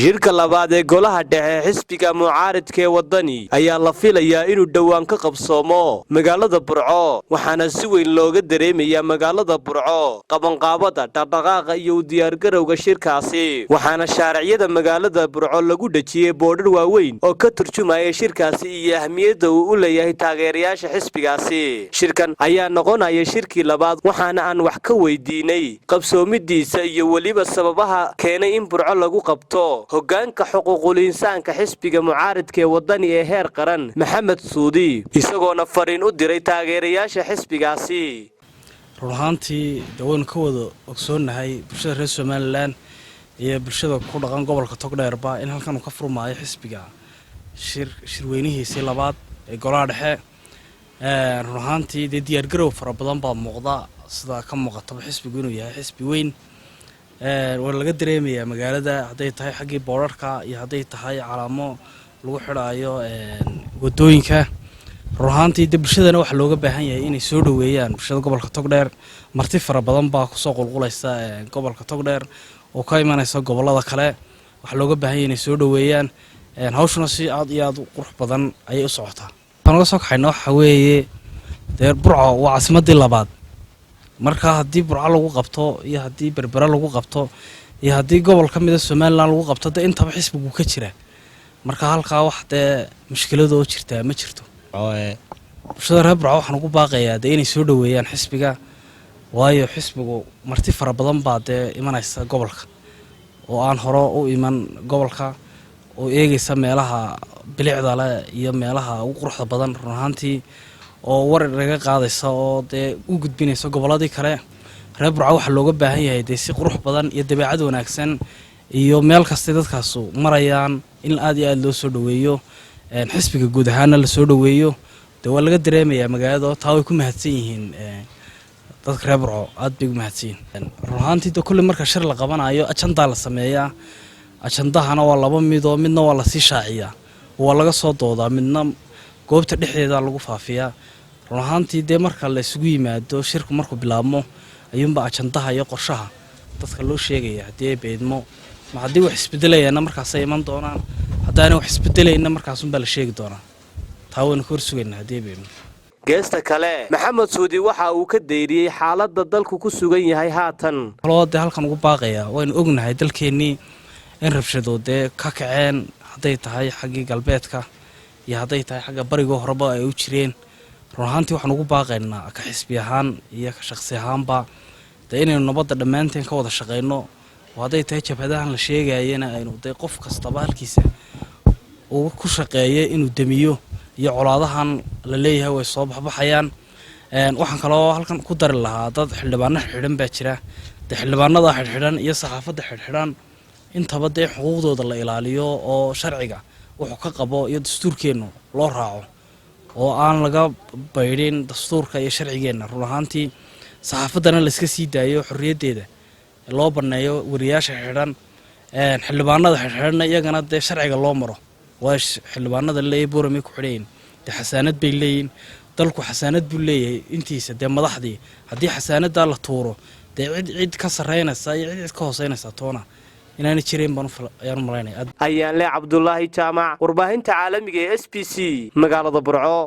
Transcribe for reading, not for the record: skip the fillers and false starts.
shirka labaad ee golaha dhexe xisbiga mucaaradka ee wadani ayaa la filayaa inuu dhowaan ka qabsoomo magaalada Burco waxaana si weyn looga dareemayaa magaalada Burco qabanqaabada dhaqdhaqaaqa iyo u diyaargarowga shirkaasi waxaana shaariciyada magaalada Burco lagu dhajiyay boodhar waaweyn oo ka turjumaya shirkaasi iyo ahmiyadda uu u leeyahay taageerayaasha xisbigaasi shirkan ayaa noqonaya shirkii labaad waxaana aan wax ka weydiinay qabsoomidiisa iyo waliba sababaha keenay in Burco lagu qabto hoggaanka xuquuqul insaanka xisbiga mucaaradka ee wadani ee heer qaran Maxamed Suudi isagoona fariin u diray taageerayaasha xisbigaasi ruuxantii dawaan ka wada ogsoonahay bulshada reer Soomaaliland iyo bulshada ku dhaqan gobolka Togdheerba in halkan uu ka furmaayo xisbiga shirweynihiisa labaad ee golaha dhexe ruuxantii diyaar garow fara badan baa muuqda sida ka muuqata xisbigu inuu yahay xisbi weyn oo laga dareemayaa magaalada haday tahay xaqii boorarka iyo haday tahay calaamo lagu xidhaayo wadooyinka ruuxantii bulshadana waxa looga baahan yahay inay soo dhaweeyaan bulshada gobolka Togdheer marti fara badan baa ku soo qulqulaysa gobolka Togdheer oo ka imanaysa gobolada kale waxa looga baahan yahay inay soo dhaweeyaan hawshuna si aad iyo aad u qurux badan ayay u socotaa waxaan soo kaxayno waxa weeye Burco waa caasimadii labaad marka hadii Burco lagu qabto iyo hadii Berbera lagu qabto iyo hadii gobol ka mid ah Soomaaliland lagu qabto intaba xisbigu ka jira marka halka wax mushkilado jirta ma jirto bulshada reer Burco waxaan ugu baaqayaa inay soo dhaweeyaan xisbiga waayo xisbigu marti fara badan baa imanaysa gobolka oo aan hore u iman gobolka oo eegaysa meelaha bilicda leh iyo meelaha ugu quruxda badan ruuxantii oo warar laga qaadaysa oo u gudbinaysa goboladii kale reer Burco waxa looga baahan yahay si qurux badan iyo dabeecad wanaagsan iyo meel kasta dadkaas marayaan in aad iyo aad loo soo dhaweeyo xisbiga guud ahaan la soo dhaweeyo waa laga dareemayaa magaalada taa way ku mahadsan yihiin dadka reer Burco aad bay u mahadsan yihiin ruuxantii kulli marka shir la qabanayo ajanda la sameeyaa ajandahana waa laba mid oo midna waa la sii shaaciyaa waa laga soo doodaa midna goobta dhexdeeda lagu faafiyaa ruuxantii marka la isugu yimaado shirku markuu bilaabmo ayuunba ajandaha iyo qorshaha dadka loo sheegaya hadii ay beedmo ma hadii wax isbedelayna markaas ay iman doonaan hadaana wax isbedelayna markaas un baa la sheegi doonaa taa waan ku horsugaynaa hadii beedmo geesta kale Maxamed Suudi waxa uu ka deyriyay xaaladda dalku ku sugan yahay haatan halkan ugu baaqaya waan ognahay dalkeenii in rabshadoode ka kaceen haday tahay xaqii galbeedka iyo haday tahay xagga bariga horeba ay u jireen ruuxantii waxaan ugu baaqaynaa ka xisbi ahaan iyo ka shakhsi ahaanba inaynu nabadda dhammaanteen ka wada shaqeyno oo haday tahay jabhadahan la sheegayana aynu qof kastaba halkiisa uu ku shaqeeyo inuu damiyo iyo colaadahan la leeyahay way soo baxayaan waxaan kaloo halkan ku dari lahaa dad xildhibaano xidhan baa jira xildhibaanada xidhan iyo saxaafadda xidhan intaba xuquuqdooda la ilaaliyo oo sharciga wuxuu ka qabo iyo dastuurkeenu loo raaco oo aan laga baydhin dastuurka iyo sharcigeena ruuxantii saxaafaddana la iska sii daayo xorriyadeeda loo baneeyo wariyaasha xidhan xildhibaanada xidhan iyagana sharciga loo maro waa xildhibaanada leeyahay boorame ku xidheen xasaanad bay leeyihiin dalku xasaanad buu leeyahay intiisa madaxdii haddii xasaanada la tuuro cid ka sareynaysa iyo cid ka hooseynaysa toona inaan jireen baan ayaan maleynay ayaan le Cabdullaahi Jaamac warbaahinta caalamiga ee SBC magaalada Burco.